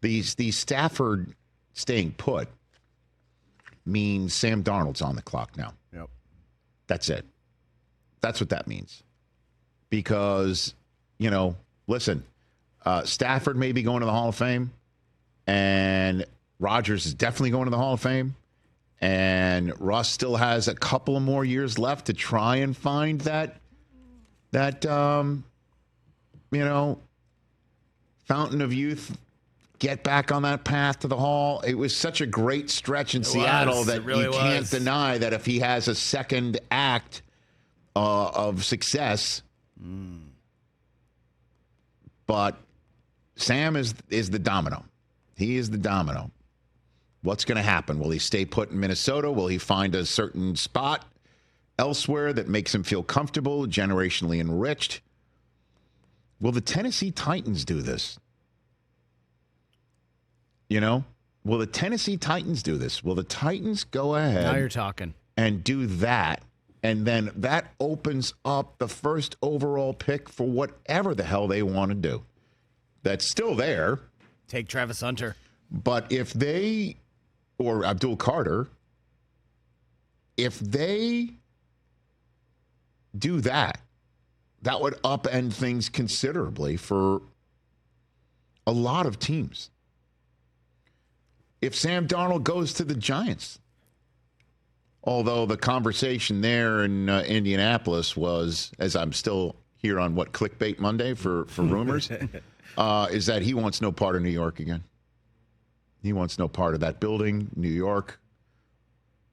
These Stafford staying put means Sam Darnold's on the clock now. Yep. That's it. That's what that means. Because, listen, Stafford may be going to the Hall of Fame, and Rodgers is definitely going to the Hall of Fame, and Russ still has a couple of more years left to try and find that fountain of youth, get back on that path to the Hall. It was such a great stretch in Seattle that you can't deny that if he has a second act of success. But Sam is the domino. He is the domino. What's going to happen? Will he stay put in Minnesota? Will he find a certain spot elsewhere that makes him feel comfortable, generationally enriched? Will the Tennessee Titans do this? Will the Tennessee Titans do this? Will the Titans go ahead Now you're talking. and do that? And then that opens up the first overall pick for whatever the hell they want to do. That's still there. Take Travis Hunter. But if they, or Abdul Carter, if they do that, that would upend things considerably for a lot of teams. If Sam Darnold goes to the Giants, although the conversation there in Indianapolis was, as I'm still here on Clickbait Monday for rumors, is that he wants no part of New York again. He wants no part of that building, New York.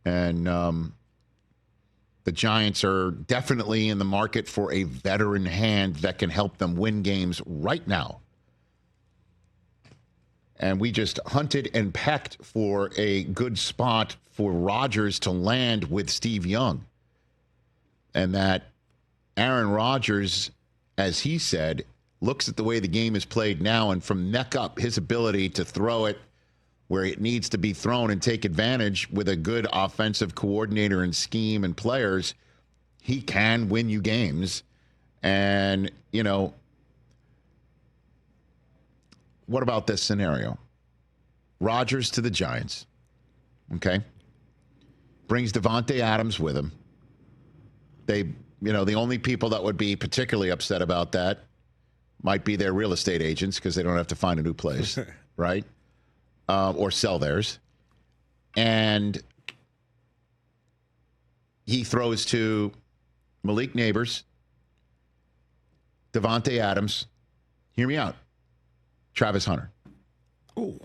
And the Giants are definitely in the market for a veteran hand that can help them win games right now. And we just hunted and pecked for a good spot for Rodgers to land with Steve Young. And that Aaron Rodgers, as he said, looks at the way the game is played now, and from neck up, his ability to throw it where it needs to be thrown and take advantage with a good offensive coordinator and scheme and players, he can win you games. And, what about this scenario? Rodgers to the Giants, okay? Brings Davante Adams with him. The only people that would be particularly upset about that might be their real estate agents because they don't have to find a new place, right? Or sell theirs. And he throws to Malik Neighbors, Davante Adams, hear me out, Travis Hunter. Ooh.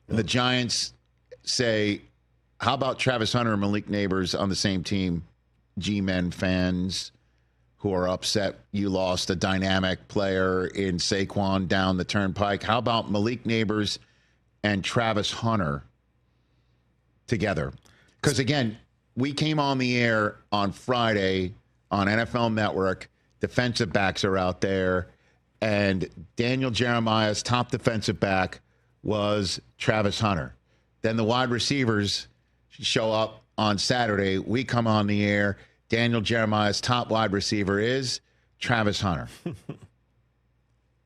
And the Giants say, how about Travis Hunter and Malik Neighbors on the same team? G-Men fans who are upset you lost a dynamic player in Saquon down the turnpike. How about Malik Neighbors and Travis Hunter together? Because, again, we came on the air on Friday on NFL Network. Defensive backs are out there. And Daniel Jeremiah's top defensive back was Travis Hunter. Then the wide receivers show up on Saturday. We come on the air. Daniel Jeremiah's top wide receiver is Travis Hunter.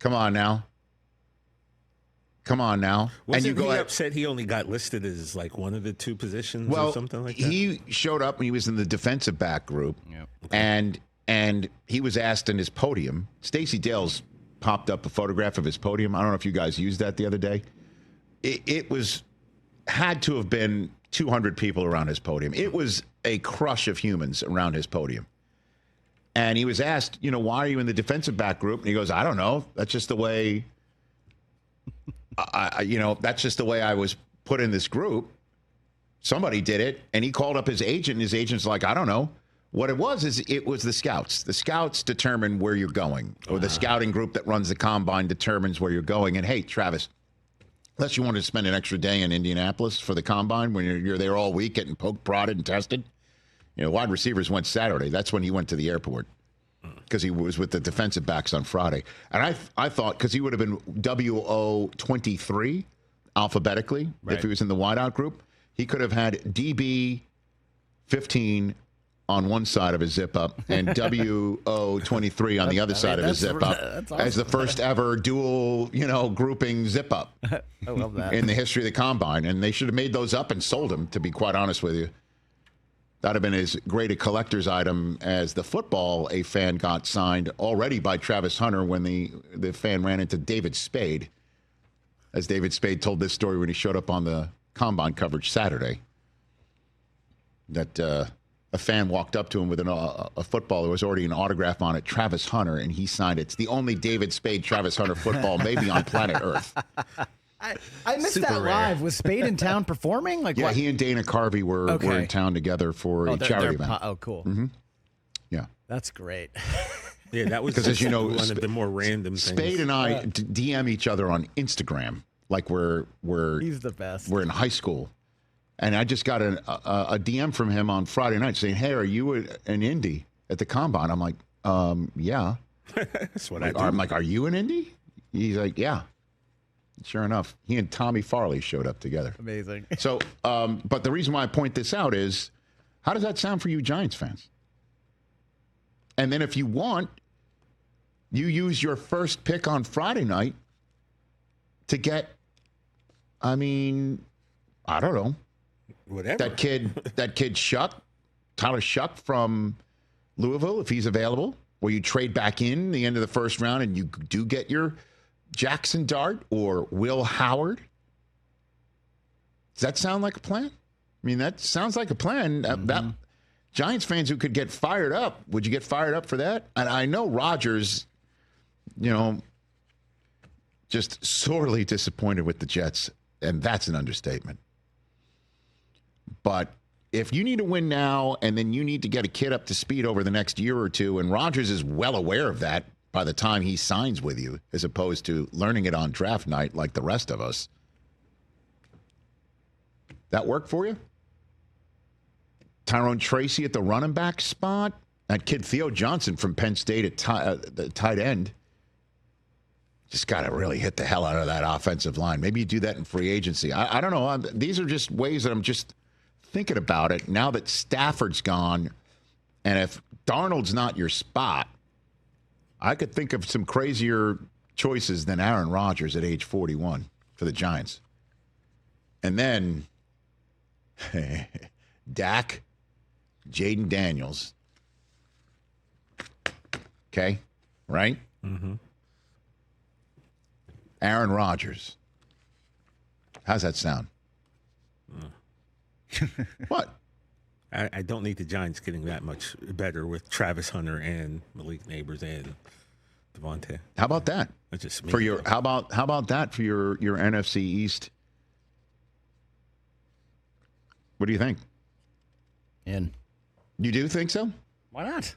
Come on now. Wasn't he upset he only got listed as like one of the two positions or something like that? He showed up and he was in the defensive back group. Yep. Okay. And he was asked in his podium. Stacey Dale's popped up a photograph of his podium. I don't know if you guys used that the other day. It had to have been 200 people around his podium. It was a crush of humans around his podium. And he was asked, why are you in the defensive back group? And he goes, I don't know. That's just the way, that's just the way I was put in this group. Somebody did it. And he called up his agent, and his agent's like, I don't know. What it was the scouts. The scouts determine where you're going, or the scouting group that runs the combine determines where you're going. And, hey, Travis, unless you wanted to spend an extra day in Indianapolis for the combine when you're there all week getting poked, prodded, and tested. Wide receivers went Saturday. That's when he went to the airport because he was with the defensive backs on Friday. And I thought, because he would have been WO23 alphabetically if he was in the wideout group, he could have had DB 15 on one side of his zip up and WO23 on the other side of his zip up awesome. as the first ever dual, grouping zip up I love that. in the history of the combine. And they should have made those up and sold them, to be quite honest with you. That'd have been as great a collector's item as the football a fan got signed already by Travis Hunter when the fan ran into David Spade. As David Spade told this story when he showed up on the combine coverage Saturday, that a fan walked up to him with a football. There was already an autograph on it, Travis Hunter, and he signed it. It's the only David Spade Travis Hunter football maybe on planet Earth. I missed Super that rare. live. Was Spade in town performing? Like, Yeah, what? he and Dana Carvey were in town together for a charity event. Oh, cool. Mm-hmm. Yeah. That's great. Yeah, that was Because as you know, one of the more random things. Spade and I DM each other on Instagram like we're He's the best. we're in high school. And I just got a DM from him on Friday night saying, "Hey, are you an indie at the combine?" I'm like, yeah. That's what I do. I'm like, "Are you an indie?" He's like, "Yeah." Sure enough, he and Tommy Farley showed up together. Amazing. So, but the reason why I point this out is, how does that sound for you Giants fans? And then if you want, you use your first pick on Friday night to get, I don't know, Whatever. that kid Shuck, Tyler Shuck from Louisville, if he's available, where you trade back in the end of the first round and you do get your Jackson Dart or Will Howard. Does that sound like a plan? I mean, that sounds like a plan. That Giants fans who could get fired up, would you get fired up for that? And I know Rodgers, just sorely disappointed with the Jets, and that's an understatement. But if you need to win now and then you need to get a kid up to speed over the next year or two, and Rodgers is well aware of that by the time he signs with you, as opposed to learning it on draft night like the rest of us. That work for you? Tyrone Tracy at the running back spot? That kid Theo Johnson from Penn State at the tight end. Just got to really hit the hell out of that offensive line. Maybe you do that in free agency. I don't know. These are just ways that I'm just thinking about it now that Stafford's gone. And if Darnold's not your spot, I could think of some crazier choices than Aaron Rodgers at age 41 for the Giants. And then Dak, Jaden Daniels. Okay, right? Mm-hmm. Aaron Rodgers. How's that sound? What? I don't need the Giants getting that much better with Travis Hunter and Malik Neighbors and Davante. How about that? That's just me. For your how about that for your NFC East? What do you think? In. You do think so? Why not?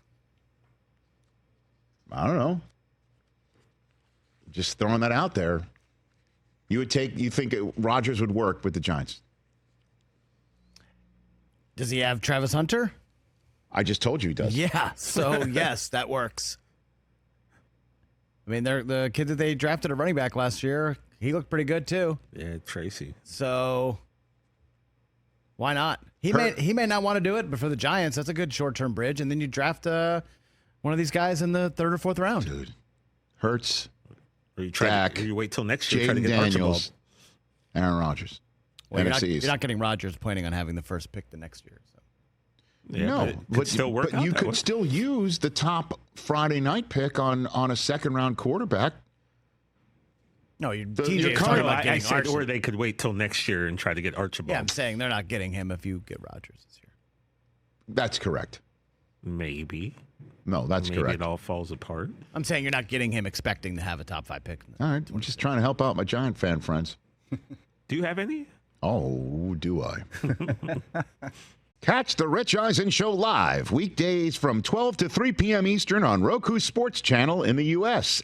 I don't know. Just throwing that out there. You think Rodgers would work with the Giants? Does he have Travis Hunter? I just told you he does. Yeah. So, yes, that works. I mean, the kid that they drafted a running back last year, he looked pretty good too. Yeah, Tracy. So, why not? He may not want to do it, but for the Giants, that's a good short-term bridge. And then you draft one of these guys in the third or fourth round. Dude. Hurts, Or you wait till next year to try to Jaden get Daniels, Archibald. Aaron Rodgers. Well, NFC you're East. not getting Rodgers planning on having the first pick the next year. So. Yeah, No, but it could still work but out you that could way. still use the top Friday night pick on a second-round quarterback. No, you're you're TJ is kind talking of- about I getting said, Archibald. or they could wait till next year and try to get Archibald. Yeah, I'm saying they're not getting him if you get Rodgers this year. That's correct. Maybe. No, that's Maybe correct. it all falls apart. I'm saying you're not getting him expecting to have a top 5 pick. All right, I'm just trying to help out my Giant fan friends. Do you have any? Oh, do I? Catch the Rich Eisen Show live weekdays from 12 to 3 p.m. Eastern on Roku Sports Channel in the U.S.